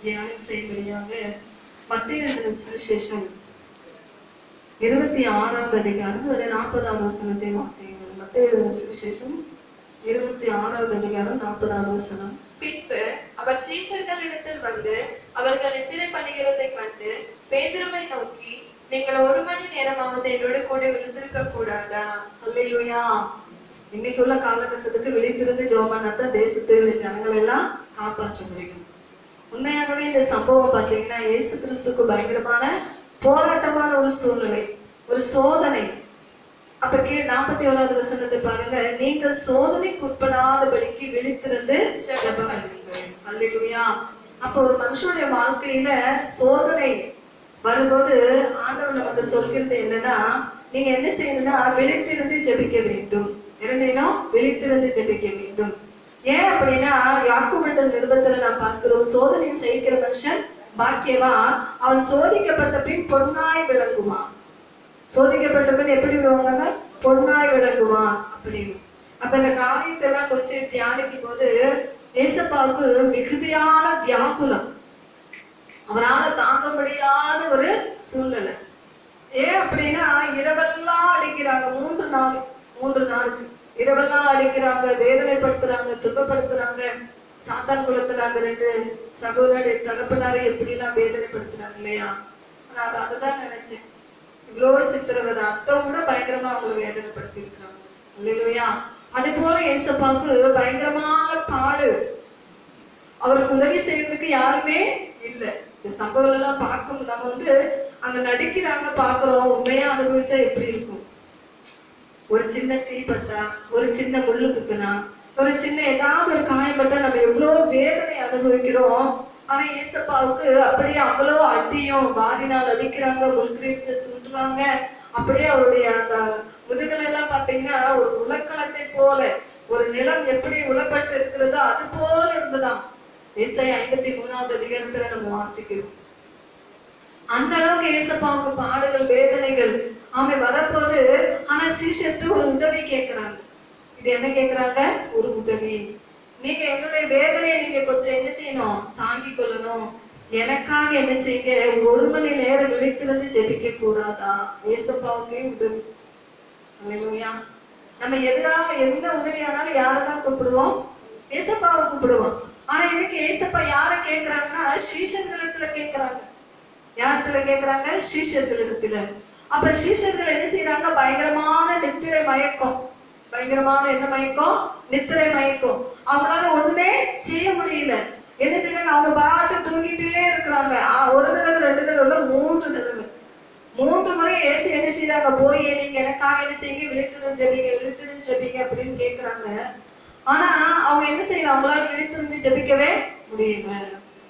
தியானம் செய்யும்படியாக மத்தேயு எழுதின சுவிசேஷம் 26வது அதிகாரம் 40வது வசனத்தை வாசியுங்கள். மத்தேயு எழுதின சுவிசேஷம் 26வது அதிகாரம் 40வது வசனம். பின்பு அவர் சீஷர்களிடத்தில் வந்து அவர்கள் நித்திரை பண்ணுகிறதை கண்டு பேதுருவை நோக்கி, நீங்கள் 1 மணி நேரமாவது என்னோட கூட விழுந்திருக்க கூடாதா? அல்லேலூயா. இன்னைக்கு உள்ள காலகட்டத்துக்கு விழித்திருந்து ஜெபம் பண்ணாதான் தேசத்தில் உள்ள ஜனங்கள் எல்லாம் காப்பாற்ற முடியும். உண்மையாகவே இந்த சம்பவம் பார்த்தீங்கன்னா இயேசு கிறிஸ்துக்கு பயங்கரமான போராட்டமான ஒரு சூழ்நிலை, ஒரு சோதனை. அப்ப 41வது வசனத்தை பாருங்க, நீங்கள் சோதனைக்கு உட்படாதபடிக்கு விழித்திருந்து ஜெபம் பண்ணுங்கள். அல்லேலூயா. அப்ப ஒரு மனுஷனுடைய வாழ்க்கையில சோதனை வரும்போது ஆண்டவர் நமக்கு சொல்கிறது என்னன்னா, நீங்க என்ன செய்யணும்னா விழித்திருந்து ஜெபிக்க வேண்டும். என்ன செய்யணும்? விழித்திருந்து ஜெபிக்க வேண்டும். ஏன் அப்படின்னா யாக்கோபு எழுதின நிருபத்துல நாம் பார்க்கிறோம், சோதனை சகிக்கிற மனுஷன் பாக்கியவான், அவன் சோதிக்கப்பட்ட பின் பொன்னாய் விளங்குவான். சோதிக்கப்பட்ட பின் எப்படி விடுவாங்க? பொன்னாய் விளங்குவான் அப்படின்னு. அப்ப இந்த காரியத்தை எல்லாம் குறிச்சு தியானிக்கும் போது ஏசப்பாவுக்கு மிகுதியான வியாகுலம், அவரால் தாங்க முடியாத ஒரு சூழ்நிலை. ஏன் அப்படின்னா இரவெல்லாம் அடிக்கிறாங்க, 3 நாளுக்கு இரவெல்லாம் அடிக்கிறாங்க, வேதனைப்படுத்துறாங்க, துன்பப்படுத்துறாங்க. சாத்தான் குலத்துல அந்த 2 சகோதரருடைய தகப்பனாரை எப்படி எல்லாம் வேதனைப்படுத்துறாங்க இல்லையா? நான் அதுதான் நினைச்சேன், இவ்வளோ சித்திரவதை, அத்தை கூட பயங்கரமா அவங்களை வேதனைப்படுத்தி இருக்கிறாங்க. இல்லையா? அதே போல ஏசப்பாவுக்கு பயங்கரமான பாடு, அவருக்கு உதவி செய்யறதுக்கு யாருமே இல்லை. இந்த சம்பவம் எல்லாம் பார்க்கும் நம்ம அங்க நடிக்கிறாங்க, பாக்குறோம். உண்மையா அனுபவிச்சா எப்படி இருக்கும்? ஒரு சின்ன தீப்பட்டா, ஒரு சின்ன முள்ளு குத்துனா, ஒரு சின்ன ஏதாவது ஒரு காயப்பட்டா நம்ம எவ்வளவு வேதனை அனுபவிக்கிறோம். ஆனா ஏசப்பாவுக்கு அப்படியே அவ்வளோ அடியும், வாரினால் அடிக்கிறாங்க, முள்கிரீடத்தை சுட்டுறாங்க. அப்படியே அவருடைய அந்த முதுகலை எல்லாம் பாத்தீங்கன்னா ஒரு உலக்களத்தை போல, ஒரு நிலம் எப்படி உளப்பட்டு இருக்கிறதோ அது போல இருந்துதான். ஏசாயா 53வது அதிகாரத்துல நம்ம வாசிக்கிறோம். அந்த அளவுக்கு ஏசப்பாவுக்கு பாடுகள், வேதனைகள் அவன் வரப்போது. ஆனா சீஷத்து ஒரு உதவி கேட்கிறாங்க. இது என்ன கேட்கிறாங்க? ஒரு உதவி. நீங்க என்னுடைய வேதனையை நீங்க கொஞ்சம் என்ன செய்யணும்? தாங்கி கொள்ளணும். எனக்காக என்ன செய்யுங்க? 1 மணி நேரம் விழித்திருந்து ஜெபிக்க கூடாதா? ஏசப்பாவுக்கே உதவி. அல்லேலூயா. நம்ம எந்த உதவி ஆனாலும் யாரதான் கூப்பிடுவோம்? ஏசப்பாவை கூப்பிடுவோம். ஆனா இன்னைக்கு ஏசப்பா யார கேட்கிறாங்கன்னா சீஷர்களிடத்துல கேட்கிறாங்க. யாரத்துல கேட்கிறாங்க? சீஷர்களிடத்துல. அப்ப சீஷர்கள் என்ன செய்யறாங்க? பயங்கரமான நித்திரை மயக்கம். பயங்கரமான என்ன மயக்கம்? நித்திரை மயக்கம். அவங்களால ஒண்ணுமே செய்ய முடியல. என்ன செய்யறாங்க? அவங்க பாட்டு தூங்கிட்டே இருக்கிறாங்க. 1 தடவை 2 தடவை 3 தடவை 3 முறை ஏசு என்ன செய்யறாங்க? போய் நீங்க எனக்காக என்ன செய்யுங்க? விழித்திருந்து ஜெபிங்க, விழித்திருந்து ஜெபிங்க அப்படின்னு கேட்கிறாங்க. ஆனா அவங்க என்ன செய்யறாங்க? அவங்களால விழித்திருந்து ஜெபிக்கவே முடியல.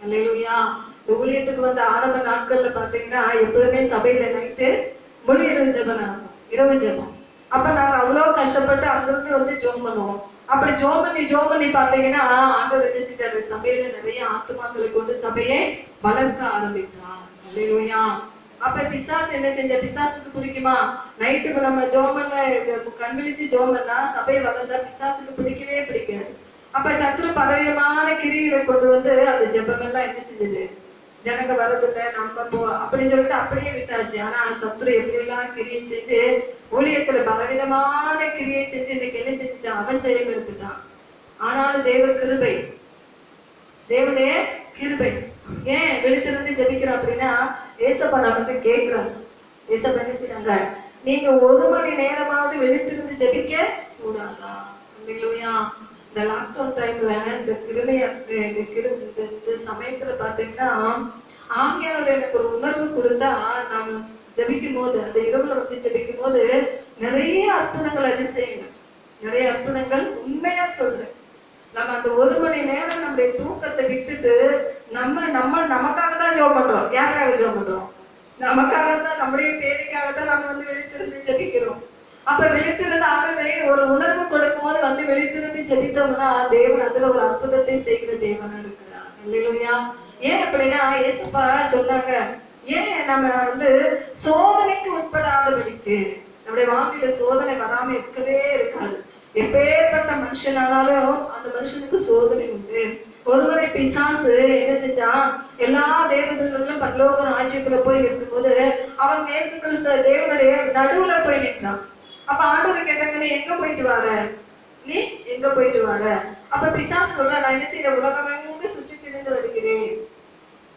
அல்லேலூயா. இந்த ஊழியத்துக்கு வந்த ஆரம்ப நாட்கள்ல பாத்தீங்கன்னா எப்பவுமே சபையில நைட்டு முழு இரவு ஜெபம் நடக்கும், இரவு ஜெபம். அப்ப நாங்க அவ்வளவு கஷ்டப்பட்டு அங்கிருந்து ஜெபம் பண்ணுவோம். அப்படி ஜெபம் பண்ணி பாத்தீங்கன்னா ஆண்டவர் என்ன செஞ்சாரு? சபையில நிறைய ஆத்துமாக்களை கொண்டு சபையை வளர்க்க ஆரம்பித்தார். அல்லேலூயா. அப்ப பிசாசு என்ன செஞ்ச? பிசாசுக்கு பிடிக்குமா? நைட்டுக்கு நம்ம ஜெபம் பண்ண கண் விழிச்சு ஜெபம் பண்ணா சபை வளர்ந்தா பிசாசுக்கு பிடிக்கவே பிடிக்காது. அப்ப சத்துரு பலவிதமான கிரிகளை கொண்டு அந்த ஜெபம் எல்லாம் என்ன செஞ்சது? ஜனங்க வரதில்லை, நம்ம அப்படின்னு சொல்லிட்டு அப்படியே விட்டாச்சு. ஆனா சத்துரு எப்படி எல்லாம் கிரியை செஞ்சு ஊழியத்துல பலவிதமான கிரியை செஞ்சு இன்னைக்கு என்ன செஞ்சுட்டான்? அவன் ஜெயம் எடுத்துட்டான். ஆனாலும் தேவனுடைய கிருபை. ஏன் விழித்திருந்து ஜெபிக்கிறோம் அப்படின்னா ஏசப்பா நம்மகிட்ட கேட்கிறாங்க. ஏசப்பா என்ன செய்றாங்க? நீங்க 1 மணி நேரமாவது விழித்திருந்து ஜெபிக்க கூடாதா? அல்லேலூயா. இந்த லாக்டவுன் டைம்ல இந்த சமயத்துல பாத்தீங்கன்னா ஆவியானவர் எனக்கு ஒரு உணர்வு கொடுத்தா, நாம ஜெபிக்கும் போது அந்த இரவுல ஜெபிக்கும் போது நிறைய அற்புதங்கள், அதிசயங்கள், நிறைய அற்புதங்கள். உண்மையா சொல்றேன், நம்ம அந்த 1 மணி நேரம் நம்முடைய தூக்கத்தை விட்டுட்டு நமக்காக தான் ஜெபம் பண்றோம். யாருக்காக ஜெபம் பண்றோம்? நமக்காகத்தான், நம்முடைய தேவைக்காகத்தான் நம்ம விழித்திருந்து ஜெபிக்கிறோம். அப்ப விழித்திருந்து ஆகவே ஒரு உணர்வு கொடுக்கும் போது விழித்திருந்து ஜெபித்தோம்னா தேவன் அதுல ஒரு அற்புதத்தை செய்கிற தேவனா இருக்கிறார். இல்லையா? ஏன் அப்படின்னா ஏசப்பா சொன்னாங்க, ஏன் நம்ம சோதனைக்கு உட்படாதபடிக்கு. நம்முடைய வாழ்க்கையில சோதனை வராம இருக்கவே இருக்காது. எப்பேற்பட்ட மனுஷனானாலும் அந்த மனுஷனுக்கு சோதனை உண்டு. ஒருமுறை பிசாசு என்ன செஞ்சான், எல்லா தேவதூதர்களும் பரலோக ராஜ்யத்துல போய் நிற்கும்போது அவன் இயேசு கிறிஸ்து தேவனுடைய நடுவுல போய் நின்றான். அப்ப ஆண்டவர் கேட்டாங்க, நீ எங்க போயிட்டு வர, நீ எங்க போயிட்டு வர? அப்ப பிசாசு சொல்ற, நான் என்ன செய்யற, உலகம் எங்கு சுற்றி திரிந்து வருகிறேன்.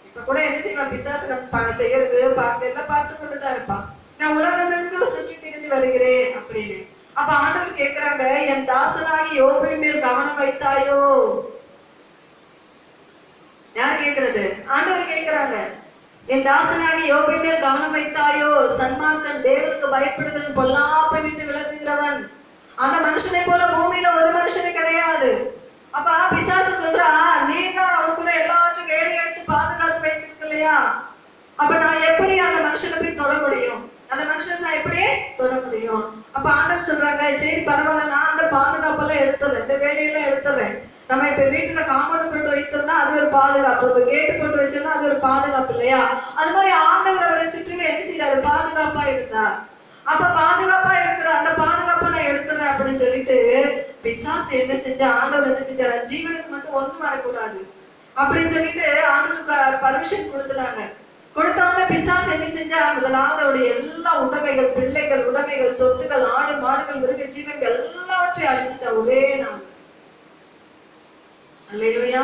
இப்ப கூட என்ன செய்வான் பிசாசு, நம்ம செய்யறது பார்த்து எல்லாம் பார்த்து கொண்டுதான் இருப்பான். நான் உலகம் எங்கு சுற்றி திரிந்து வருகிறேன் அப்படின்னு. அப்ப ஆண்டவர் கேட்கிறாங்க, என் தாசனாகி யோபின் மேல் கவனம் வைத்தாயோ? யார் கேட்கிறது? ஆண்டவர் கேட்கிறாங்க, என் தாசனாகி யோபின் மேல் கவனம் வைத்தாயோ? சன்மார்க்கன், தேவனுக்கு பயப்படுகிறவன், பொல்லாப்பை விட்டு விலகுகிறவன், அந்த மனுஷனை போல பூமியில ஒரு மனுஷனு கிடையாது. அப்ப பிசாசு சொல்றா, நீ தான் அவர் கூட எல்லாவற்றும் வேலை எடுத்து பாதுகாத்து வச்சிருக்க இல்லையா? அப்ப நான் எப்படி அந்த மனுஷனை போய் தொட முடியும்? அந்த மனுஷன் நான் எப்படி தொட முடியும்? அப்ப ஆண்டவர் சொல்றாங்க, சரி பரவாயில்ல, நான் அந்த பாதுகாப்பெல்லாம் எடுத்துறேன், இந்த வேலையெல்லாம் எடுத்துறேன். நம்ம இப்ப வீட்டுல காம்பவுண்ட் போட்டு வைத்தோம்னா அது ஒரு பாதுகாப்பு, இப்ப கேட்டு போட்டு வச்சோம்னா அது ஒரு பாதுகாப்பு இல்லையா? அது மாதிரி ஆண்டவர் அவரை சுற்றிலும் என்ன செய்யறாரு, பாதுகாப்பா இருந்தா. அப்ப பாதுகாப்பா இருக்கிற அந்த பாதுகாப்பை நான் எடுத்துறேன் அப்படின்னு சொல்லிட்டு பிசாசு என்ன செஞ்சா, ஆண்டவர் என்ன செஞ்சாரு, ஜீவனுக்கு மட்டும் ஒண்ணும் வரக்கூடாது அப்படின்னு சொல்லிட்டு ஆண்டவருக்கு பர்மிஷன் கொடுத்துட்டாங்க. கொடுத்தவன பிசாசு என்ன செஞ்சா, முதலாவது அவருடைய எல்லா உடைமைகள், பிள்ளைகள் உடைமைகள், சொத்துக்கள், ஆடு மாடுகள், மிருக ஜீவன்கள் எல்லாவற்றையும் அழிச்சிட்டா ஒரே நாள். அல்லேலூயா.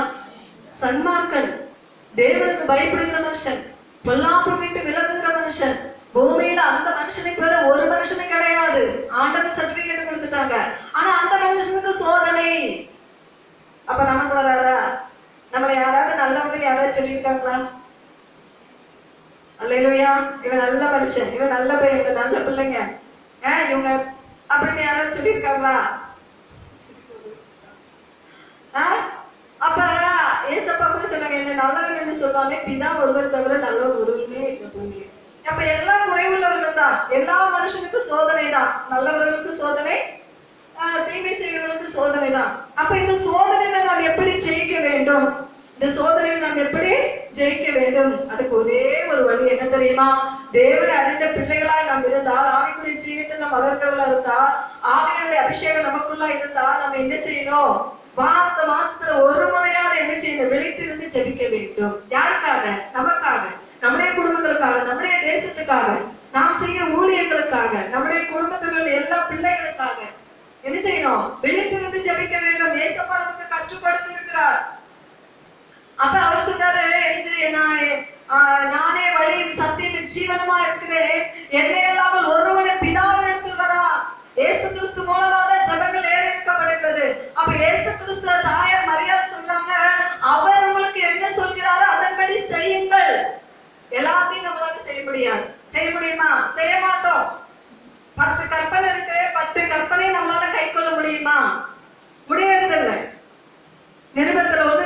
சன்மார்க்கன், தேவனுக்கு பயப்படுகிற மனுஷன், பொல்லாப்பு விட்டு விலகுகிற மனுஷன், பூமியில அந்த மனுஷனை போல ஒரு மனுஷனும் கிடையாது. ஆண்டவர் சர்டிபிகேட் கொடுத்துட்டாங்க. ஆனா அந்த மனுஷனுக்கு சோதனை. அப்ப நமக்கு வராதா? நம்மளை யாராவது நல்லவங்க யாராவது சொல்லியிருக்காங்களா? அல்லேலூயா. இவன் நல்ல மனுஷன், இவன் நல்ல பையன், இவங்க நல்ல பிள்ளைங்க, இவங்க அப்படின்னு யாராவது சொல்லியிருக்காங்களா? அப்ப ஏசப்பா கூட சொன்னாங்க, என்ன நல்லவன் சொல்லுவாங்க, பிதா ஒருவர் தவிர நல்லவன் ஒருவருமே இந்த பூமி. அப்ப எல்லாம் குறைவுள்ளவர்கள் தான், எல்லா மனுஷனுக்கும் சோதனை தான், நல்லவர்களுக்கு சோதனை, தீமை செய்கிறவர்களுக்கு சோதனை தான். அப்ப இந்த சோதனையில நாம் எப்படி ஜெயிக்க வேண்டும்? இந்த சோதனையில் நாம் எப்படி ஜெயிக்க வேண்டும்? அதுக்கு ஒரே ஒரு வழி என்ன தெரியுமா? தேவனை அறிந்த பிள்ளைகளாய் நாம் இருந்தால், ஆவிக்குரிய ஜீவியத்தில் நாம் வளர்க்கிறவர்களா இருந்தால், ஆவியனுடைய அபிஷேகம் நமக்குள்ள இருந்தால் நம்ம என்ன செய்யணும்? வாரத்த மாசத்துல ஒரு முறையாவது என்ன செய்யணும்? விழித்திருந்து ஜெபிக்க வேண்டும். யாருக்காக? நமக்காக, நம்முடைய குடும்பங்களுக்காக, நம்முடைய தேசத்துக்காக, நாம் செய்யற ஊழியர்களுக்காக, நம்முடைய குடும்பத்தில் உள்ள எல்லா பிள்ளைகளுக்காக என்ன செய்யணும்? விழித்திருந்து ஜெபிக்க வேண்டும். ஏசப்பா நமக்கு கற்றுக் கொடுத்திருக்கிறார். அப்ப அவர் சொன்னாரு, நானே வழி சத்தியம் ஜீவனமா இருக்கிறேன், என்னை இல்லாமல் ஒருவன் பிதாவினிடத்தில் வரா. இயேசு கிறிஸ்து மூலமாக ஜெபங்கள் ஏறெடுக்கப்படுகிறது. அப்ப இயேசு கிறிஸ்து தாயார் மரியாள் சொல்றாங்க, அவர் உங்களுக்கு என்ன சொல்கிறாரோ அதன்படி செய்யுங்கள். எல்லாத்தையும் நம்மளால செய்ய முடியாது. செய்ய முடியுமா? செய்ய மாட்டோம். 10 கற்பனை இருக்கு, 10 கற்பனை நம்மளால கை கொள்ள முடியுமா? முடியறதில்லை. நிருபத்துல 1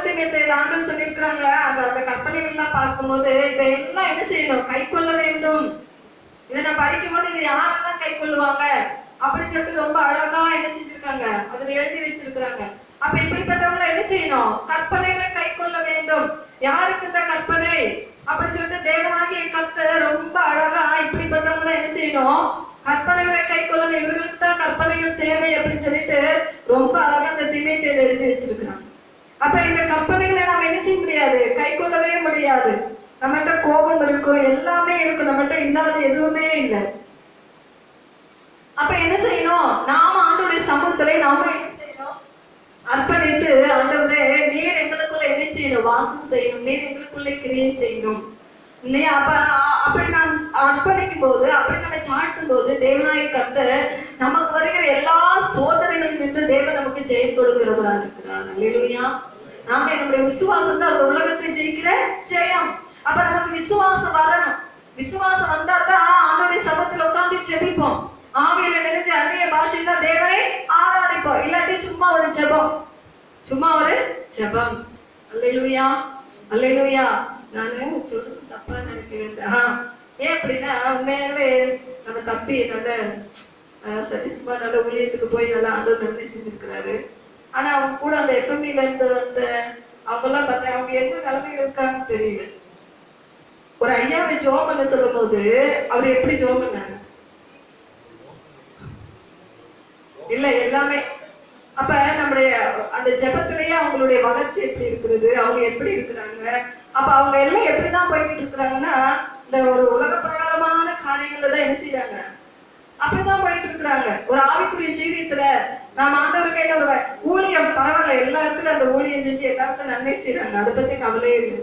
ஆண்டவர் சொல்லியிருக்கிறாங்க, அங்க அந்த கற்பனைகள் எல்லாம் பார்க்கும்போது இப்ப எல்லாம் என்ன செய்யணும்? கை கொள்ள வேண்டும். இதை நான் படிக்கும் போது இது யாரெல்லாம் கை கொள்ளுவாங்க அப்படின்னு சொல்லிட்டு ரொம்ப அழகா என்ன செஞ்சிருக்காங்க, அதுல எழுதி வச்சிருக்கிறாங்க. அப்ப இப்படிப்பட்டவங்களை என்ன செய்யணும்? கற்பனைகளை கை கொள்ள வேண்டும். யாருக்கு இந்த கற்பனை அப்படின்னு சொல்லிட்டு தேவனாகிய கர்த்தர் ரொம்ப அழகா இப்படிப்பட்டவங்க தான் என்ன செய்யணும்? கற்பனைகளை கை கொள்ளணும். இவர்களுக்கு தான் கற்பனைகள் தேவை அப்படின்னு சொல்லிட்டு ரொம்ப அழகா அந்த தீமையில் எழுதி வச்சிருக்கிறாங்க. அப்ப இந்த கற்பனைகளை நாம் என்ன செய்ய முடியாது? கை கொள்ளவே முடியாது. நம்மகிட்ட கோபம் இருக்கும், எல்லாமே இருக்கும், நம்மகிட்ட இல்லாத எதுவுமே இல்லை. அப்ப என்ன செய்யணும்? நாம ஆண்டவருடைய சமூகத்திலே நாம என்ன செய்யணும்? அர்ப்பணித்து, ஆண்டவரே நீர் எங்களுக்குள்ள என்ன செய்யணும்? வாசம் செய்யணும், நீர் எங்களுக்குள்ளே கிரியை செய்யணும். அப்படி நாம் அர்ப்பணிக்கும் போது, அப்படி நம்மை தாழ்த்தும் போது தேவனாய கர்த்தர் நமக்கு வருகிற எல்லா சோதனைகளும் நின்று தேவன் நமக்கு ஜெயம் கொடுக்கிறவரா இருக்கிறார். அல்லேலூயா. நாம நம்முடைய விசுவாசம் தான் அந்த உலகத்தை ஜெயிக்கிற ஜெயம். அப்ப நமக்கு விசுவாசம் வரணும். விசுவாசம் வந்தா தான் ஆண்டவருடைய சமூகத்தில் உட்கார்ந்து ஜெபிப்போம். ஆவியில நிறைஞ்ச அந்நிய பாஷையில தேவனை ஆராதிப்போம். இல்லாட்டி சும்மா ஒரு ஜெபம், சும்மா ஒரு ஜெபம். அல்லேலூயா, அல்லேலூயா. நானு சொல்றது தப்பா நினைக்க வேண்டாம். ஏன் அப்படின்னா, உண்மையாவே நம்ம தம்பி நல்ல சதீஷ்குமா நல்ல ஊழியத்துக்கு போய் நல்லா ஆண்டவர் நன்மை செஞ்சிருக்கிறாரு. ஆனா அவங்க கூட அந்த எஃப்எம்இல இருந்து வந்த அவங்க எல்லாம் பார்த்தா அவங்க என்ன நிலைமையில இருக்காங்கன்னு தெரியல. ஒரு ஐயாவை ஜோம் பண்ண சொல்லும் போது அவர் எப்படி ஜோம் பண்ணாரு? இல்ல எல்லாமே அப்ப நம்முடைய அந்த ஜெபத்திலேயே அவங்களுடைய வளர்ச்சி எப்படி இருக்கிறது, அவங்க எப்படி இருக்கிறாங்க, அப்ப அவங்க எல்லாம் எப்படிதான் போய்கிட்டு இருக்கிறாங்கன்னா இந்த ஒரு உலக பிரகாரமான காரியங்கள்ல தான் என்ன செய்யறாங்க, அப்படிதான் போயிட்டு இருக்கிறாங்க. ஒரு ஆவிக்குரிய ஜீவியத்துல நாம் ஆண்டவருக்கு என்ன ஒரு ஊழியம் பரவாயில்ல, எல்லா இடத்துலயும் அந்த ஊழியம் செஞ்சு எல்லாருக்கும் நன்மை செய்யறாங்க, அதை பத்தி கவலையே இல்லை,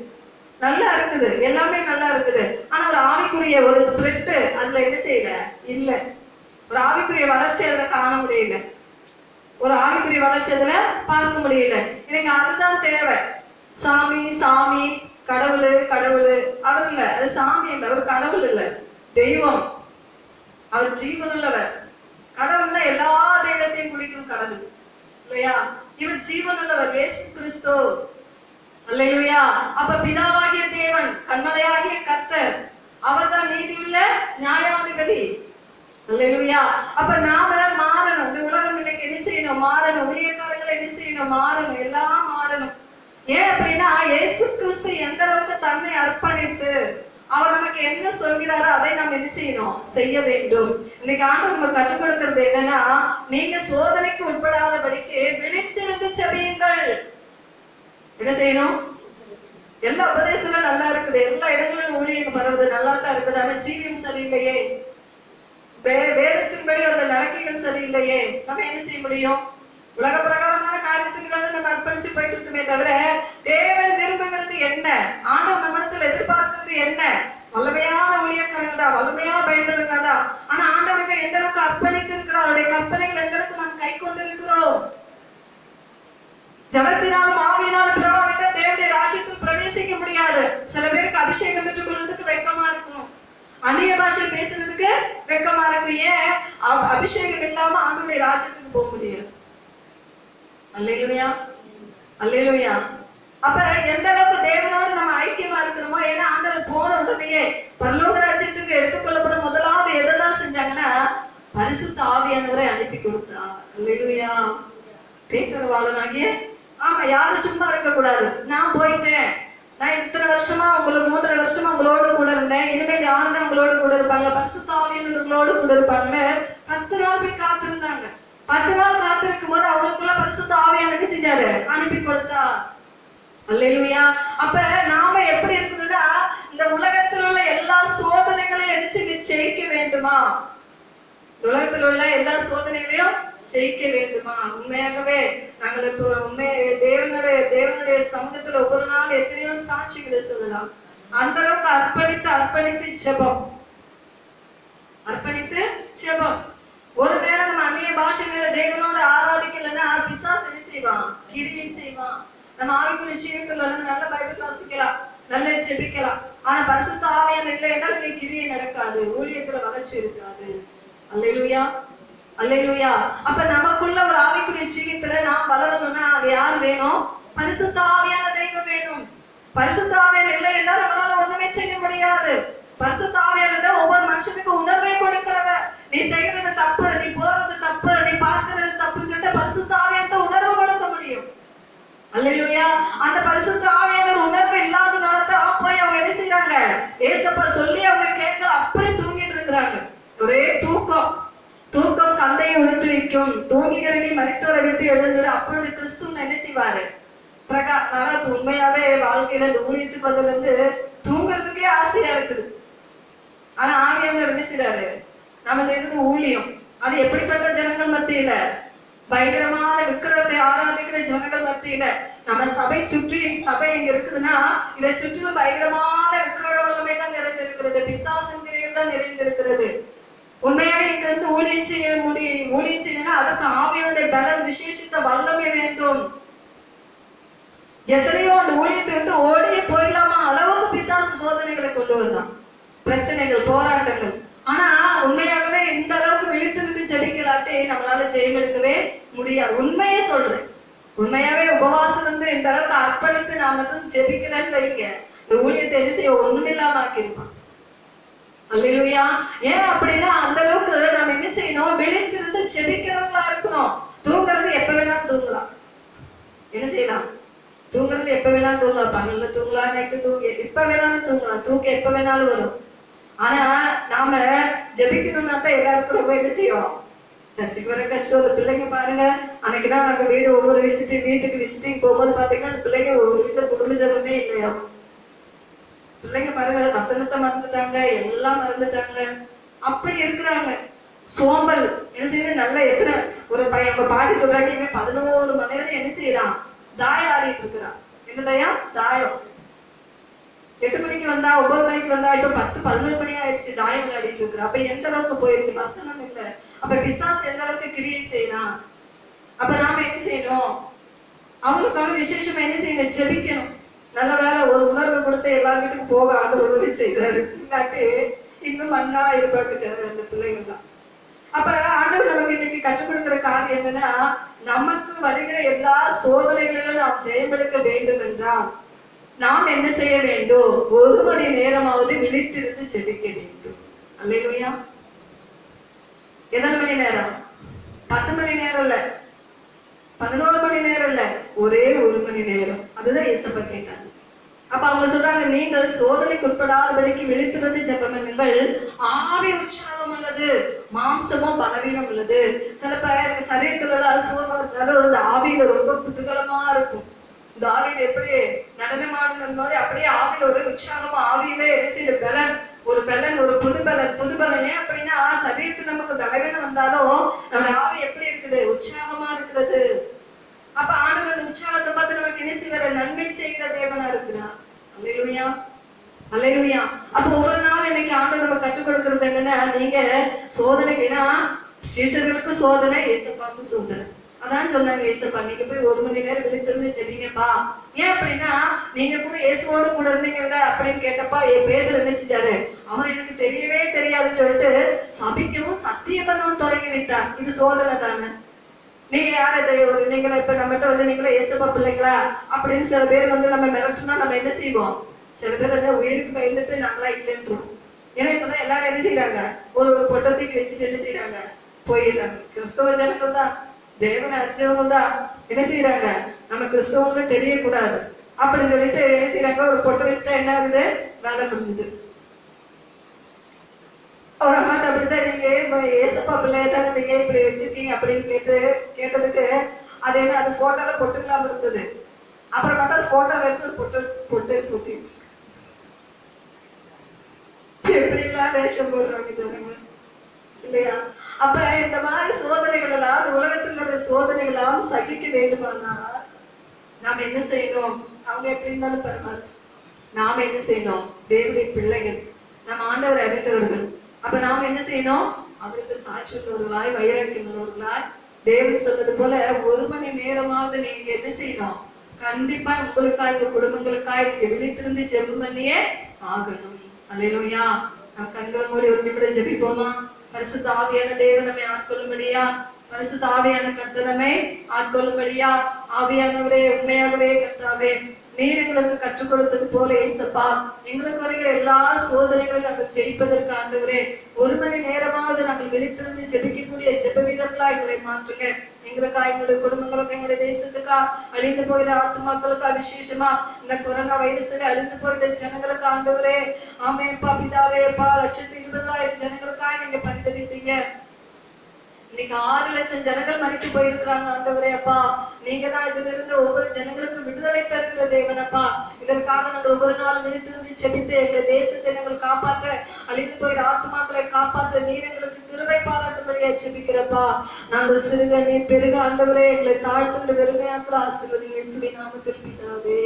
நல்லா இருக்குது, எல்லாமே நல்லா இருக்குது. ஆனா ஒரு ஆவிக்குரிய ஒரு ஸ்பிரிட் அதுல என்ன செய்யல, இல்ல. ஒரு ஆவிக்குரிய வளர்ச்சி அதுல காண முடியல, ஒரு ஆவிக்குரிய வளர்ச்சி அதுல பார்க்க முடியல. எனக்கு அதுதான் தேவை. சாமி சாமி, கடவுள் கடவுள், அவர் இல்ல, அது சாமி இல்ல, அவர் கடவுள் இல்ல, தெய்வம். அவர் ஜீவன் உள்ளவர். கடவுள்னா எல்லா தெய்வத்தையும் குறிக்கும் கடவுள் இல்லையா? இவர் ஜீவன் உள்ளவர், இயேசு கிறிஸ்து. அல்லேலூயா. அப்ப பிதாவாகிய தேவன், கண்மலையாகிய கர்த்தர், அவர்தான் நீதியுள்ள நியாயாதிபதி. அல்லேலூயா. அப்ப நாம மாறணும். இந்த உலகம் இன்னைக்கு என்ன செய்யணும், மாறணும். ஊழியக்காரங்களை என்ன செய்யணும், மாறணும், எல்லாம் மாறணும். ஏன் அப்படின்னா இயேசு கிறிஸ்து எந்த அளவுக்கு தன்னை அர்ப்பணித்து அவர் நமக்கு என்ன சொல்கிறாரோ அதை நாம் என்ன செய்யணும், செய்ய வேண்டும். இன்னைக்கு ஆண்டவர் நம்ம கற்றுக் கொடுக்கிறது என்னன்னா, நீங்க சோதனைக்கு உட்படாதபடிக்கு விழித்திருந்து செபியுங்கள். என்ன செய்யணும்? எல்லா உபதேசங்களும் நல்லா இருக்குது, எல்லா இடங்களிலும் ஊழியம் பரவுது, நல்லா தான் இருக்குது. ஆனா ஜீவியம் சரியில்லையே, வேதத்தின்படி அந்த நடக்கைகள் சரியில்லையே, நம்ம என்ன செய்ய முடியும்? உலக பிரகாரமான காரியத்துக்கு தானே நம்ம அர்ப்பணிச்சு போயிட்டு இருக்குமே தவிர தேவன் விரும்புகிறது என்ன, ஆண்டவர் நம்மிடத்தில் எதிர்பார்க்கிறது என்ன? வல்லமையான ஊழியக்காரங்க தான், வல்லமையா பயன்படுங்க தான். ஆனா ஆண்டவருக்கு எந்த அளவுக்கு அர்ப்பணித்து இருக்கிறோம், அவருடைய கற்பனைகள் எந்த அளவுக்கு நாம் கை கொண்டு இருக்கிறோம்? ஜலத்தினாலும் ஆவியினாலும் பிரபாவிட்ட தேவனுடைய ராஜ்யத்தில் பிரவேசிக்க முடியாது. சில பேருக்கு அபிஷேகம் பெற்றுக் கொள்வதற்கு வெக்கமா இருக்கும், அந்நிய பாஷை பேசுறதுக்கு வெக்கமா இருக்கும். ஏன்? அபிஷேகம் இல்லாம ஆண்டவருடைய ராஜ்யத்துக்கு போக முடியாது. அல்லேலூயா, அல்லேலூயா. அப்ப எந்த அளவுக்கு தேவனோடு நம்ம ஐக்கியமா இருக்கிறோமோ, ஏன்னா ஆண்டவர் போன உடனேயே பரலோக ராஜ்யத்துக்கு எடுத்துக்கொள்ளப்படும் முதலாவது எதைதான் செஞ்சாங்கன்னா பரிசுத்த ஆவியானவரை அனுப்பி கொடுத்தார். அல்லேலூயா. தேற்றரவாளனாகிய, ஆமா, யாரும் சும்மா இருக்க கூடாது. நான் போயிட்டேன், நான் இத்தனை வருஷமா உங்களுக்கு 3.5 வருஷமா உங்களோடு கூட இருந்தேன், இனிமேல் யாருதான் உங்களோடு கூட இருப்பாங்க, பரிசுத்த ஆவியானவர் உங்களோடு கூட இருப்பாங்கன்னு 10 நாள் போய் காத்திருந்தாங்க. 10 நாள் காத்திருக்கும் போது அவங்களுக்குள்ள பரிசுத்த ஆவியானவர் என்ன செஞ்சாரு, அனுப்பி கொடுத்தா. அல்லேலூயா. அப்ப நாம எப்படி இருக்கணும்னா, இந்த உலகத்தில் உள்ள எல்லா சோதனைகளையும் எதிர்த்து ஜெயிக்க வேண்டுமா? உலகத்தில் உள்ள எல்லா சோதனைகளையும் ஜெயிக்க வேண்டுமா? உண்மையாகவே நாங்கள் இப்போ தேவனுடைய சமூகத்துல ஒவ்வொரு நாள் எத்தனையோ சாட்சிகளை சொல்லலாம். அந்த அளவுக்கு அர்ப்பணித்து ஜெபம், அர்ப்பணித்து ஜெபம். ஒரு நேரம் நம்ம அந்நிய பாஷைகளை தேவனோட ஆராதிக்கலன்னா பிசாசு என்ன செய்வான், கிரியை செய்வான். நம்ம ஆவிக்குரிய ஜீவியத்துல நல்ல பைபிள் வாசிக்கலாம், நல்ல ஜெபிக்கலாம். ஆனா பரிசுத்த ஆவியானவர் இல்லை என்றால் இங்க கிரியை நடக்காது, ஊழியத்துல வளர்ச்சி இருக்காது. அல்லேலூயா, அல்லேலூயா. அப்ப நமக்குள்ள ஒரு ஆவிக்குரிய ஜீவியத்துல நாம் வளரணும்னா அது யார் வேணும்? பரிசுத்த ஆவியான தெய்வம் வேணும். பரிசுத்த ஆவியானவர் இல்லை என்றால் நம்மளால ஒண்ணுமே செய்ய முடியாது. பரிசுத்த ஆவியானவர் ஒவ்வொரு மனுஷனுக்கும் உணர்வை கொடுக்கிறவர். நீ செய்யறது தப்பு, நீ போறது தப்பு, நீ பார்க்கிறது தப்புன்னு சொல்லிட்டு பரிசுத்த ஆவியானவர் உணர்வு கொடுக்க முடியும். அல்லேலூயா. அந்த பரிசுத்த ஆவியானவர் உணர்வு இல்லாதனால தான் போய் அவங்க என்ன செய்யறாங்க, ஏசப்பா சொல்லி அவங்க கேட்கற அப்படி தூங்கிட்டு இருக்கிறாங்க. ஒரே தூக்கம், தூக்கம் கந்தையை உடுத்து வைக்கும், தூங்குகிற நீ மரித்தோரை விட்டு எழுந்துரு, அப்பொழுது கிறிஸ்துவ என்ன செய்வாரு, நல்லா உண்மையாவே வாழ்க்கையில இந்த ஊழியத்துக்கு வந்ததுல இருந்து தூங்குறதுக்கே ஆசையா இருக்குது. ஆனா ஆவியானவர் என்ன செய்யறாரு, நாம செய்யறது ஊழியம். அது எப்படிப்பட்ட ஜனங்கள் மத்தியில, பயங்கரமான விக்கிரத்தை ஆராதிக்கிற ஜனங்கள் மத்தியில. நம்ம சபை இங்க இருக்குதுன்னா இதை சுற்றிலும் பயங்கரமான விக்கிரக வல்லமை தான் நிறைந்திருக்கிறது, பிசாசின் கிரியைகள் தான் நிறைந்திருக்கிறது. உண்மையாவே இங்க இருந்து ஊழியம் செய்ய முடியும். ஊழியம் செய்யணும்னா அதுக்கு ஆவியானுடைய பலன், விசேஷித்த வல்லமை வேண்டும். எத்தனையோ அந்த ஊழியத்தை விட்டு ஓடியே போயிடலாமா அளவுக்கு பிசாசு சோதனைகளை கொண்டு வந்தான், பிரச்சனைகள், போராட்டங்கள். ஆனா உண்மையாகவே இந்த அளவுக்கு விழித்திருந்து ஜெபிக்கலாட்டி நம்மளால ஜெயமெடுக்கவே முடியாது. உண்மையே சொல்றேன், உண்மையாவே உபவாசம் இருந்து இந்த அளவுக்கு அர்ப்பணித்து நான் மட்டும் ஜெபிக்கலன்னு வைங்க, இந்த ஊழியத்தை என்ன செய்ய ஒண்ணுமில்லாம ஆக்கியிருப்பான். அல்லேலூயா. ஏன் அப்படின்னா அந்த அளவுக்கு நம்ம என்ன செய்யணும், விழித்திருந்து ஜெபிக்கிறவங்களா இருக்கணும். தூங்குறது எப்ப வேணாலும் தூங்கலாம், என்ன செய்யலாம், தூங்குறது எப்ப வேணாலும் தூங்கலாம், பகல்ல தூங்கலாம், நைட்டு எப்ப வேணாலும் தூங்கலாம், தூக்கம் எப்ப வேணாலும் வரும். ஆனா நாம ஜெபிக்கணும்னா தான் எல்லாருக்கும் ரொம்ப என்ன செய்வோம், சர்ச்சுக்கு வர கஷ்டம். அந்த பிள்ளைங்க பாருங்க, அன்னைக்குதான் நாங்க ஒவ்வொரு வீட்டுக்கு விசிட்டிங் போகும்போது பாத்தீங்கன்னா அந்த பிள்ளைங்க ஒரு வீட்டுல குடும்ப ஜபமே இல்லையா. பிள்ளைங்க பாருங்க, வசனத்தை மறந்துட்டாங்க, எல்லாம் மறந்துட்டாங்க, அப்படி இருக்கிறாங்க. சோம்பல் என்ன செய்யுது, நல்ல எத்தனை ஒரு பையன் அவங்க பாட்டி சொல்றாங்க, இவன் 11 மணி நேரம் என்ன செய்யறான், தாயம் ஆடிட்டு இருக்கிறான். என்ன தாயம் 8 மணிக்கு வந்தா 9 மணிக்கு வந்தா, இப்ப 10 11 மணி ஆயிடுச்சு, தாயம் விளையாடிட்டு இருக்கிற. அப்ப எந்த அளவுக்கு போயிருச்சு, வசனம் இல்ல. அப்ப பிசாசு எந்த அளவுக்கு கிரியை செய்யலாம். அப்ப நாம என்ன செய்யணும், அவங்களுக்காக விசேஷமா என்ன செய்யணும், ஜெபிக்கணும். நல்ல வேலை ஒரு உணர்வு கொடுத்து எல்லார் வீட்டுக்கு போக ஆண்டவர் உதவி செய்தாரு. இல்லாட்டி இன்னும் மண்ணா இருப்பாங்க அந்த பிள்ளைங்கள்லாம். அப்ப ஆண்டவர் நமக்கு இன்னைக்கு கற்றுக் கொடுக்கிற காரியம் என்னன்னா, நமக்கு வருகிற எல்லா சோதனைகளிலும் நாம் ஜெயம் எடுக்க வேண்டும் என்றால் நாம் என்ன செய்ய வேண்டும், 1 மணி நேரமாவது விழித்திருந்து ஜெபிக்க வேண்டும். அல்லேலூயா. எத்தனை மணி நேரம்? 10 மணி நேரம் இல்ல, 11 மணி நேரம் இல்ல, ஒரே 1 மணி நேரம். அதுதான் இயேசப்பா கேட்டாங்க. அப்ப அவங்க சொல்றாங்க, நீங்கள் சோதனைக்கு உட்படாதபடிக்கு விழித்திருந்து ஜெபம் பண்ணுங்கள், ஆவி உற்சாகம் உள்ளது, மாம்சமும் பலவீனம் உள்ளது. சில பேருக்கு சரீரத்துல எல்லாம் சோர்வா இருந்தாலும் இந்த ஆவியில ரொம்ப குதூகலமா இருக்கும். இந்த ஆவியில எப்படி நடனமாடுன மாதிரி அப்படியே ஆவியில ஒரு உற்சாகமா, ஆவியில என்ன செய்யுற பலன், ஒரு பலன், ஒரு புது பலன். ஏன் அப்படின்னா சரீரத்துல நமக்கு பலவீனம் வந்தாலும் நம்ம ஆவி எப்படி இருக்குது, உற்சாகமா இருக்கிறது. அப்ப ஆண்டவர் அந்த உற்சாகத்தை பார்த்து நமக்கு என்ன செய்வார், நன்மை செய்கிற தேவனா இருக்கிறார். அல்லேலூயா, அல்லேலூயா. அப்ப ஒவ்வொரு நாளும் இன்னைக்கு ஆண்டவர் நம்ம கற்றுக் கொடுக்கிறது என்னன்னா, நீங்க சோதனைக்குன்னா சீஷர்களுக்கு சோதனை, ஏசப்பாவுக்கும் சோதனை. அதான் சொன்னாங்க ஏசப்பா, நீங்க போய் 1 மணி நேரம் விழித்திருந்து ஜெபிங்கப்பா. ஏன் அப்படின்னா நீங்க கூட இயேசுவோடு கூட இருந்தீங்கல்ல அப்படின்னு கேட்டப்பா, பேதுரு என்ன செஞ்சாரு, அவர் எனக்கு தெரியவே தெரியாதுன்னு சொல்லிட்டு சபிக்கவும் சத்தியம் பண்ணவும் தொடங்கி விட்டார். இது சோதனை தானே. நீங்க யாரை நீங்களா இப்ப நம்மகிட்ட வந்து நீங்களா ஏசப்பா பிள்ளைங்களா அப்படின்னு சில பேர் வந்து நம்ம மிரட்டுனா நம்ம என்ன செய்வோம், சில பேர் வந்து உயிருக்கு பயந்துட்டு நாங்களா இல்லைன்றோம். ஏன்னா இப்பதான் எல்லாரும் என்ன செய்யறாங்க, ஒரு பொட்டத்துக்கு வச்சுட்டு என்ன செய்யறாங்க, போயிடுறாங்க. கிறிஸ்தவ ஜனங்கள் தான், தேவனை அறிஞ்சவங்க தான் என்ன செய்யறாங்க, நம்ம கிறிஸ்தவங்கள தெரியக்கூடாது அப்படின்னு சொல்லிட்டு என்ன செய்யறாங்க, ஒரு பொட்டை வச்சுட்டா என்ன ஆகுது, வேலை முடிஞ்சுது. ஒரு அம்மாட்ட அப்படித்தான், நீங்க ஏசப்பா பிள்ளைய தானே நீங்க இப்படி வச்சிருக்கீங்க அப்படின்னு கேட்டதுக்கு அது என்ன, அது போட்டோல பொட்டு இல்லாம இருந்தது. அப்புறம் பார்த்தா அது போட்டோல எடுத்து ஒரு பொட்டு எடுத்து ஒட்டி வச்சிருக்கு. எப்படி எல்லாம் வேஷம் போடுறாங்க ஜனங்க இல்லையா. அப்ப இந்த மாதிரி சோதனைகள் எல்லாம், அந்த உலகத்தில் வர சோதனைகள் எல்லாம் சகிக்க வேண்டுமானா நாம என்ன செய்யணும், அவங்க எப்படி இருந்தாலும் பரவாயில்ல, நாம என்ன செய்யணும், தேவனுடைய பிள்ளைகள், நம்ம ஆண்டவரை அறிந்தவர்கள். அப்ப நாம என்ன செய்யணும், அவருக்கு சாட்சி உள்ளவர்களாய், வைராக்கியம் உள்ளவர்களாய், தேவன் சொன்னது போல 1 மணி நேரமாவது நீங்க என்ன செய்யணும், கண்டிப்பா உங்களுக்காய், உங்க குடும்பங்களுக்காய் நீங்க விழித்திருந்து ஜெபம் பண்ணியே ஆகணும். அல்லேலூயா. நம் கண்கள் மூடி 1 நிமிடம் ஜெபிப்போமா. பரிசுத்த ஆவியான தேவன் நம்மை ஆட்கொள்ளும்படியா, பரிசுத்த ஆவியான கர்த்தர் நம்மை ஆட்கொள்ளும்படியா, ஆவியானவரே உண்மையாகவே கர்த்தாவே நீர் எங்களுக்கு கற்றுக் கொடுத்தது போல ஏசப்பா, எங்களுக்கு வருகிற எல்லா சோதனைகளும் நாங்கள் ஜெயிப்பதற்கு ஆண்டவரே 1 மணி நேரமாவது நாங்கள் விழித்திருந்து ஜெபிக்கக்கூடிய ஜெப வீரர்களா எங்களை மாற்றுங்க. எங்களுக்கா, எங்களுடைய குடும்பங்களுக்கா, எங்களுடைய தேசத்துக்கா, அழிந்து போகிற ஆத்மாக்களுக்கா, விசேஷமா இந்த கொரோனா வைரஸ்ல அழிந்து போகிற ஜனங்களுக்கு ஆண்டவரே, ஆமேப்பா பிதாவே, 1,20,000 ஜனங்களுக்கா நீங்க பரிதவித்தீங்க. இன்னைக்கு 6 லட்சம் ஜனங்கள் மரித்து போயிருக்கிறாங்க ஆண்டவரே. அப்பா நீங்க தான் இதுல இருந்து ஒவ்வொரு ஜனங்களுக்கும் விடுதலை தருகிற தேவனப்பா. இதற்காக நாங்கள் ஒவ்வொரு நாள் விழித்திருந்து ஜெபித்து எங்களுடைய தேசத்தை நாங்கள் காப்பாற்ற, அழிந்து போகிற ஆத்மாக்களை காப்பாற்ற நீர் எங்களுக்கு கிருபை பாராட்டும்படியா ஜெபிக்கிறப்பா. நாங்கள் சிறுக நீர் பெருக ஆண்டவரே, எங்களை தாழ்த்துகிற வெறுமையாக்குற ஆசீர்வதிங்க இயேசுவின் நாமத்தில் பிதாவே.